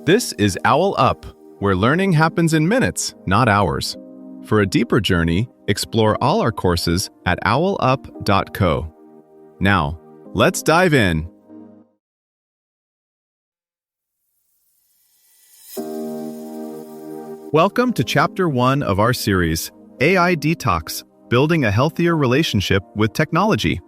This is OwlUp, where learning happens in minutes, not hours. For a deeper journey, explore all our courses at owlup.co. Now, let's dive in. Welcome to Chapter 1 of our series, AI Detox, Building a Healthier Relationship with Technology.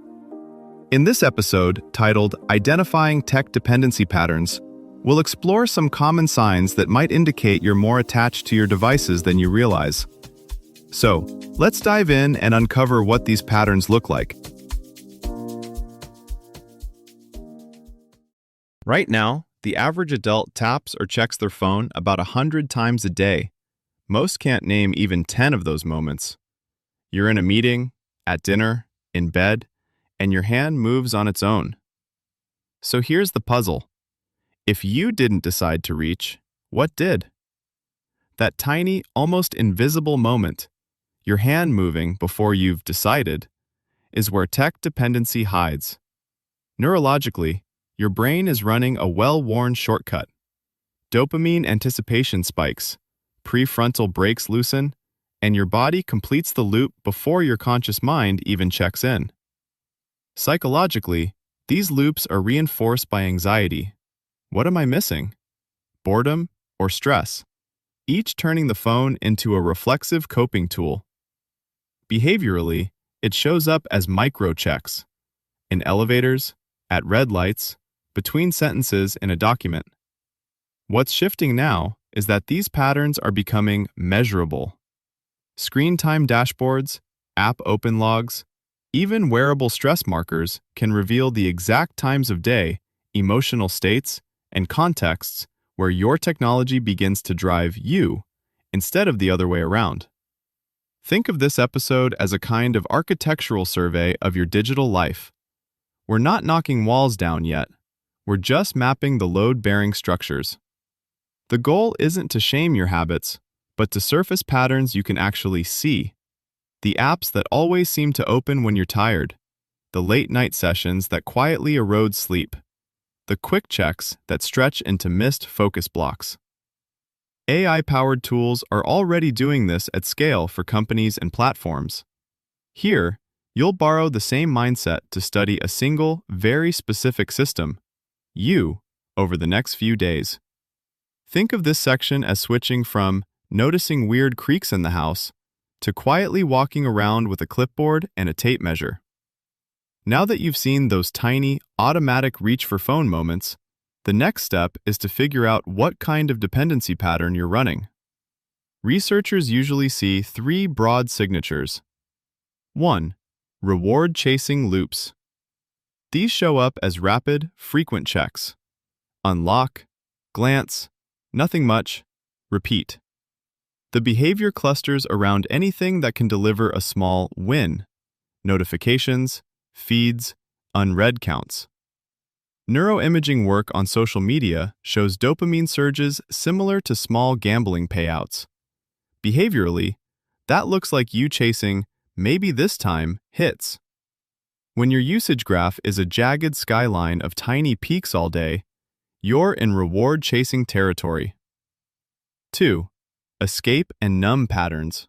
In this episode, titled Identifying Tech Dependency Patterns, we'll explore some common signs that might indicate you're more attached to your devices than you realize. So, let's dive in and uncover what these patterns look like. Right now, the average adult taps or checks their phone about 100 times a day. Most can't name even 10 of those moments. You're in a meeting, at dinner, in bed, and your hand moves on its own. So here's the puzzle. If you didn't decide to reach, what did? That tiny, almost invisible moment, your hand moving before you've decided, is where tech dependency hides. Neurologically, your brain is running a well-worn shortcut. Dopamine anticipation spikes, prefrontal brakes loosen, and your body completes the loop before your conscious mind even checks in. Psychologically, these loops are reinforced by anxiety. What am I missing? Boredom or stress, each turning the phone into a reflexive coping tool. Behaviorally, it shows up as micro-checks, in elevators, at red lights, between sentences in a document. What's shifting now is that these patterns are becoming measurable. Screen time dashboards, app open logs, even wearable stress markers can reveal the exact times of day, emotional states, and contexts where your technology begins to drive you instead of the other way around. Think of this episode as a kind of architectural survey of your digital life. We're not knocking walls down yet. We're just mapping the load-bearing structures. The goal isn't to shame your habits, but to surface patterns you can actually see. The apps that always seem to open when you're tired. The late-night sessions that quietly erode sleep. The quick checks that stretch into missed focus blocks. AI-powered tools are already doing this at scale for companies and platforms. Here, you'll borrow the same mindset to study a single, very specific system, you, over the next few days. Think of this section as switching from noticing weird creaks in the house to quietly walking around with a clipboard and a tape measure. Now that you've seen those tiny, automatic reach-for-phone moments, the next step is to figure out what kind of dependency pattern you're running. Researchers usually see 3 broad signatures. 1. Reward-chasing loops. These show up as rapid, frequent checks. Unlock, glance, nothing much, repeat. The behavior clusters around anything that can deliver a small win. Notifications, feeds, unread counts. Neuroimaging work on social media shows dopamine surges similar to small gambling payouts. Behaviorally, that looks like you chasing, maybe this time, hits. When your usage graph is a jagged skyline of tiny peaks all day, you're in reward-chasing territory. 2. Escape and numb patterns.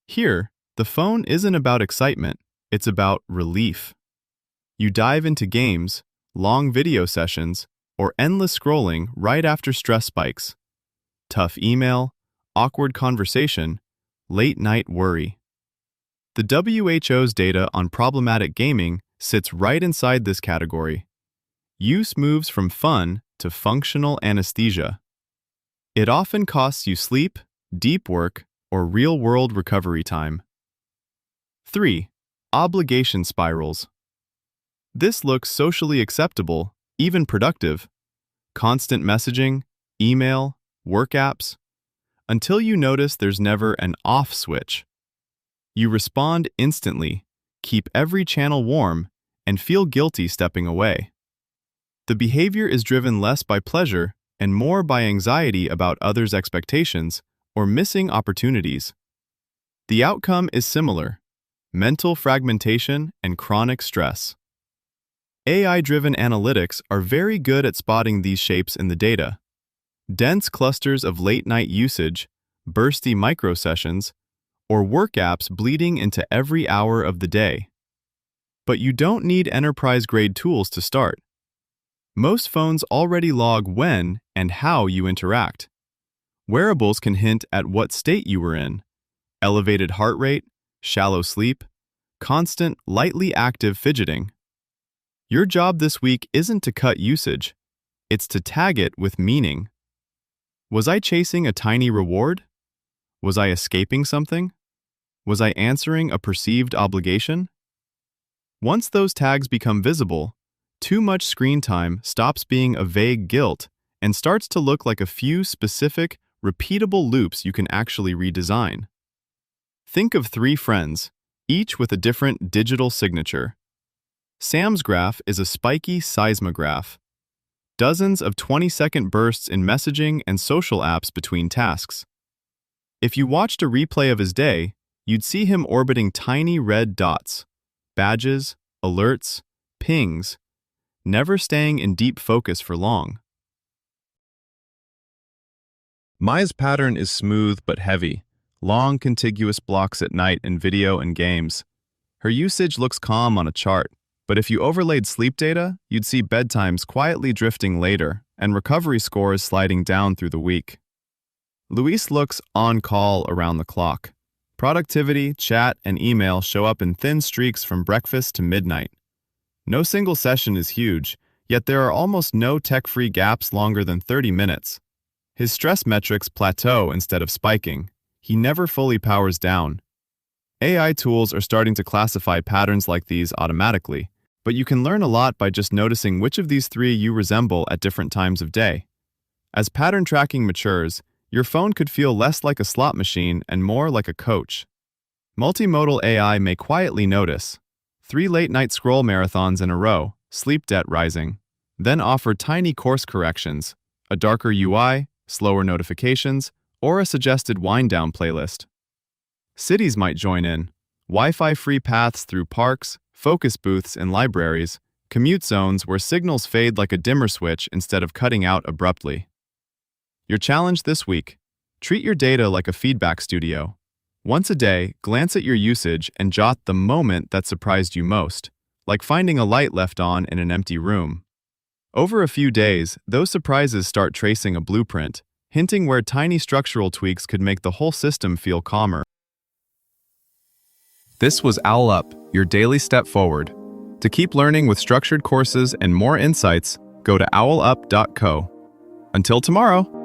Here, the phone isn't about excitement, it's about relief. You dive into games, long video sessions, or endless scrolling right after stress spikes. Tough email, awkward conversation, late-night worry. The WHO's data on problematic gaming sits right inside this category. Use moves from fun to functional anesthesia. It often costs you sleep, deep work, or real-world recovery time. 3. Obligation spirals. This looks socially acceptable, even productive. Constant messaging, email, work apps, until you notice there's never an off switch. You respond instantly, keep every channel warm, and feel guilty stepping away. The behavior is driven less by pleasure and more by anxiety about others' expectations or missing opportunities. The outcome is similar: mental fragmentation and chronic stress. AI-driven analytics are very good at spotting these shapes in the data. dense clusters of late-night usage, bursty microsessions, or work apps bleeding into every hour of the day. But you don't need enterprise-grade tools to start. Most phones already log when and how you interact. Wearables can hint at what state you were in: elevated heart rate, shallow sleep, constant, lightly active fidgeting. Your job this week isn't to cut usage, it's to tag it with meaning. Was I chasing a tiny reward? Was I escaping something? Was I answering a perceived obligation? Once those tags become visible, too much screen time stops being a vague guilt and starts to look like a few specific, repeatable loops you can actually redesign. Think of 3 friends, each with a different digital signature. Sam's graph is a spiky seismograph. Dozens of 20-second bursts in messaging and social apps between tasks. If you watched a replay of his day, you'd see him orbiting tiny red dots, badges, alerts, pings, never staying in deep focus for long. Maya's pattern is smooth but heavy, long contiguous blocks at night in video and games. Her usage looks calm on a chart, but if you overlaid sleep data, you'd see bedtimes quietly drifting later and recovery scores sliding down through the week. Luis looks on call around the clock. Productivity, chat, and email show up in thin streaks from breakfast to midnight. No single session is huge, yet there are almost no tech-free gaps longer than 30 minutes. His stress metrics plateau instead of spiking. He never fully powers down. AI tools are starting to classify patterns like these automatically, but you can learn a lot by just noticing which of these 3 you resemble at different times of day. As pattern tracking matures, your phone could feel less like a slot machine and more like a coach. Multimodal AI may quietly notice 3 late-night scroll marathons in a row, sleep debt rising, then offer tiny course corrections, a darker UI, slower notifications, or a suggested wind-down playlist. Cities might join in: Wi-Fi-free paths through parks, focus booths in libraries, commute zones where signals fade like a dimmer switch instead of cutting out abruptly. Your challenge this week: treat your data like a feedback studio. Once a day, glance at your usage and jot the moment that surprised you most, like finding a light left on in an empty room. Over a few days, those surprises start tracing a blueprint, hinting where tiny structural tweaks could make the whole system feel calmer. This was OwlUp, your daily step forward. To keep learning with structured courses and more insights, go to owlup.co. Until tomorrow!